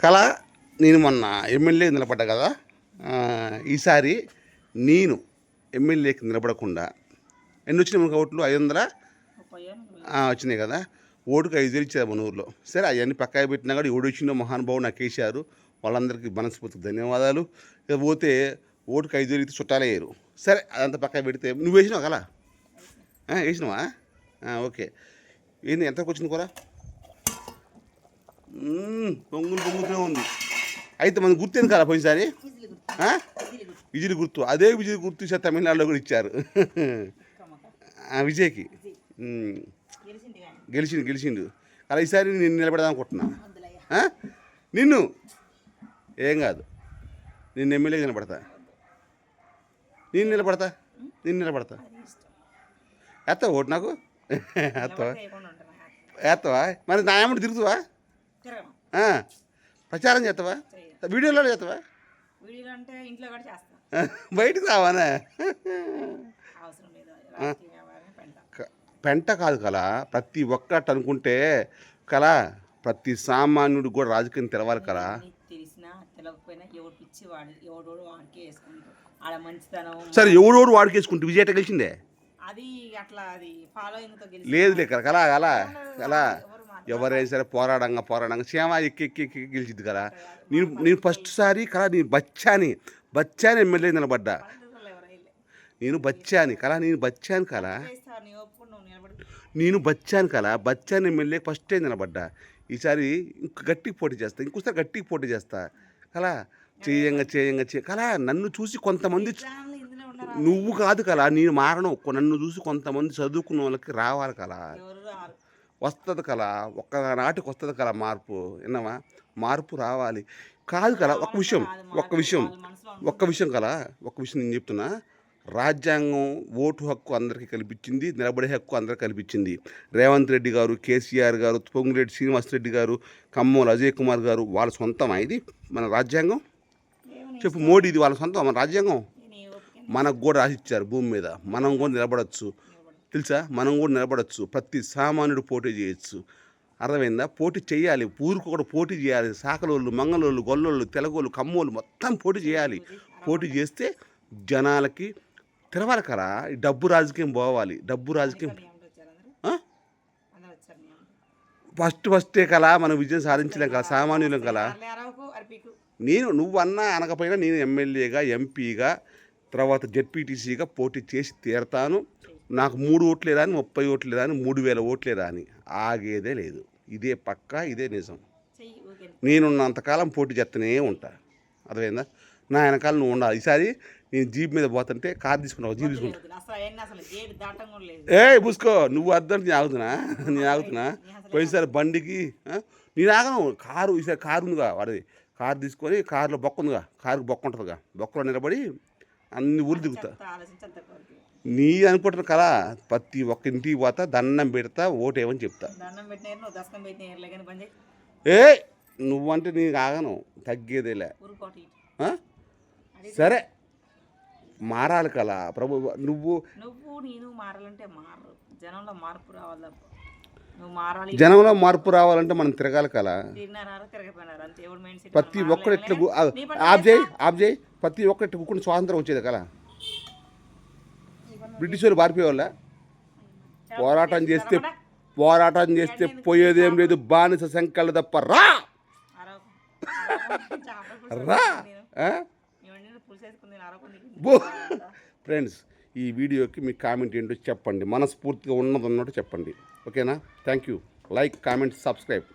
కళ నేను మొన్న ఎమ్మెల్యే నిలబడ్డా కదా, ఈసారి నేను ఎమ్మెల్యేకి నిలబడకుండా ఎన్ని వచ్చినాయి మనకు ఓట్లు? 500 వచ్చినాయి కదా. ఓటుకు 5,000 ఇచ్చారు మన ఊర్లో. సరే అవన్నీ పక్కా పెట్టినా కూడా ఎవడు వచ్చిందో మహానుభావుడు నాకు వేసారు. వాళ్ళందరికీ మనస్ఫూర్తికి ధన్యవాదాలు. ఇక పోతే ఓటుకు 5,000 ఇస్తే చుట్టాలయ్యారు. సరే అదంతా పక్కా పెడితే నువ్వు వేసినావు కదా? వేసినావా? ఓకే. ఏంది ఎంతకు వచ్చింది కూర? పొంగుతూనే ఉంది. అయితే మన గుర్తేంది కదా పోయినసారి? విజిల్ గుర్తు. అదే విజిల్ గుర్తు సార్ తమిళనాడులో కూడా ఇచ్చారు విజయ్కి. గెలిచిండు అలా. ఈసారి నేను నిలబెడదాం అనుకుంటున్నా. నిన్ను ఏం కాదు, నేను ఎమ్మెల్యేగా నిలబడతా. నేను నిలబడతా. వేస్తావా ఓటు నాకు? వేస్తావా? మరి నా ఏమంటే తిరుగుతావా? ప్రచారం చేస్తావా? వీడియోలో చేస్తావా? బయటకు రావానే? పెంట కాదు కలా, ప్రతి ఒక్కటి అనుకుంటే కలా, ప్రతి సామాన్యుడు కూడా రాజకీయం తెలవాలి కదా. సరే ఎవడోడు వాడికేసుకుంటే విజయట గెలిచిందే లేదులే కదా. కలా అలా అలా ఎవరైనా సరే పోరాడంగా క్షేమ ఎక్కి గెలిచింది కదా. నేను ఫస్ట్ సారి కదా నేను బచ్చాని ఎమ్మెల్యే నిలబడ్డా. నేను బచ్చాను కలా బచ్చాని ఎమ్మెల్యే ఫస్ట్ టైం నిలబడ్డా. ఈసారి ఇంక గట్టికి పోటీ చేస్తా, ఇంకోసారి గట్టికి పోటీ చేస్తా కలా. చేయంగా కలా. నన్ను చూసి కొంతమంది, నువ్వు కాదు కలా, నేను మారను. నన్ను చూసి కొంతమంది చదువుకున్న వాళ్ళకి రావాలి కలా. వస్తుంది కలా, ఒక్కనాటికి వస్తుంది కలా మార్పు. విన్నావా? మార్పు రావాలి కాదు కలా. ఒక్క విషయం కలా, నేను చెప్తున్నా. రాజ్యాంగం ఓటు హక్కు అందరికీ కల్పించింది, నిలబడే హక్కు అందరికీ కల్పించింది. రేవంత్ రెడ్డి గారు, కేసీఆర్ గారు, పొంగులేటి శ్రీనివాసరెడ్డి గారు, ఖమ్మం అజయ్ కుమార్ గారు వాళ్ళ సొంతమా ఇది మన రాజ్యాంగం? చెప్పు మోడీ, ఇది వాళ్ళ సొంతం మన రాజ్యాంగం? మనకు కూడా రాసిచ్చారు భూమి మీద. మనం కూడా నిలబడచ్చు తెలుసా? ప్రతి సామాన్యుడు పోటీ చేయొచ్చు. అర్థమైందా? పోటీ చేయాలి, ఊరికి కూడా పోటీ చేయాలి. సాకలోళ్ళు, మంగళోళ్ళు, గొల్లోళ్ళు, తెలగోళ్ళు, కమ్మోళ్ళు మొత్తం పోటీ చేయాలి. పోటీ చేస్తే జనాలకి తెలవాలి కదా. డబ్బు రాజకీయం పోవాలి. డబ్బు రాజకీయం ఫస్టే కదా మనం విజయం సాధించలేం కదా, సామాన్యులం కదా. నువ్వు అన్నా అనకపోయినా నేను ఎమ్మెల్యేగా, ఎంపీగా, తర్వాత జెడ్పీటీసీగా పోటీ చేసి తీరతాను. నాకు 3 ఓట్లే రాని, 30 ఓట్లే రాని, 3,000 ఓట్లే రాని ఆగేదే లేదు. ఇదే పక్కా, ఇదే నిజం. నేనున్నంతకాలం పోటీ చేస్తూనే ఉంటా. అర్థమైందా? నా వెనకాల నువ్వు ఉండాలి. ఈసారి నేను జీప్ మీద పోతుంటే కారు తీసుకున్నావు, జీప్ తీసుకుంటా. పూసుకో, నువ్వు అద్దంటే నేను ఆగుతున్నా. పోయినసారి బండికి నేను ఆగను. కారు ఈసారి కారు ఉందిగా, వాడిది కారు తీసుకొని, కారులో బొక్క ఉందిగా, కారుకి బొక్క ఉంటుందిగా, బొక్కలో నిలబడి అన్ని ఊళ్ళు దిగుతా. నీ అనుకుంటున్నా కదా, ప్రతి ఒక్క ఇంటికి పోతా, దండం పెడతా, ఓటేమని చెప్తా. నువ్వంటే నీకు ఆగను, తగ్గేదేలే. సరే మారాలి కదా ప్రభు. నువ్వు నేను మారాలంటే మారు. జనంలో మార్పు రావాలంటే మనం తిరగాలి కదా. ప్రతి ఒక్కరు ఎట్లా ఆప్ చేయి ప్రతి ఒక్కరు ఎట్లా కూర్చుని స్వాతంత్రం వచ్చేది కదా. బ్రిటిష్ వాళ్ళు పారిపోయేవాళ్ళ. పోరాటం చేస్తే పోయేదేం లేదు, బానిస సంఖ్యలు తప్ప. రా ఫ్రెండ్స్, ఈ వీడియోకి మీ కామెంట్ ఏంటో చెప్పండి. మనస్ఫూర్తిగా ఉన్నట్టు చెప్పండి. ఓకేనా? Thank you. Like, comment, subscribe.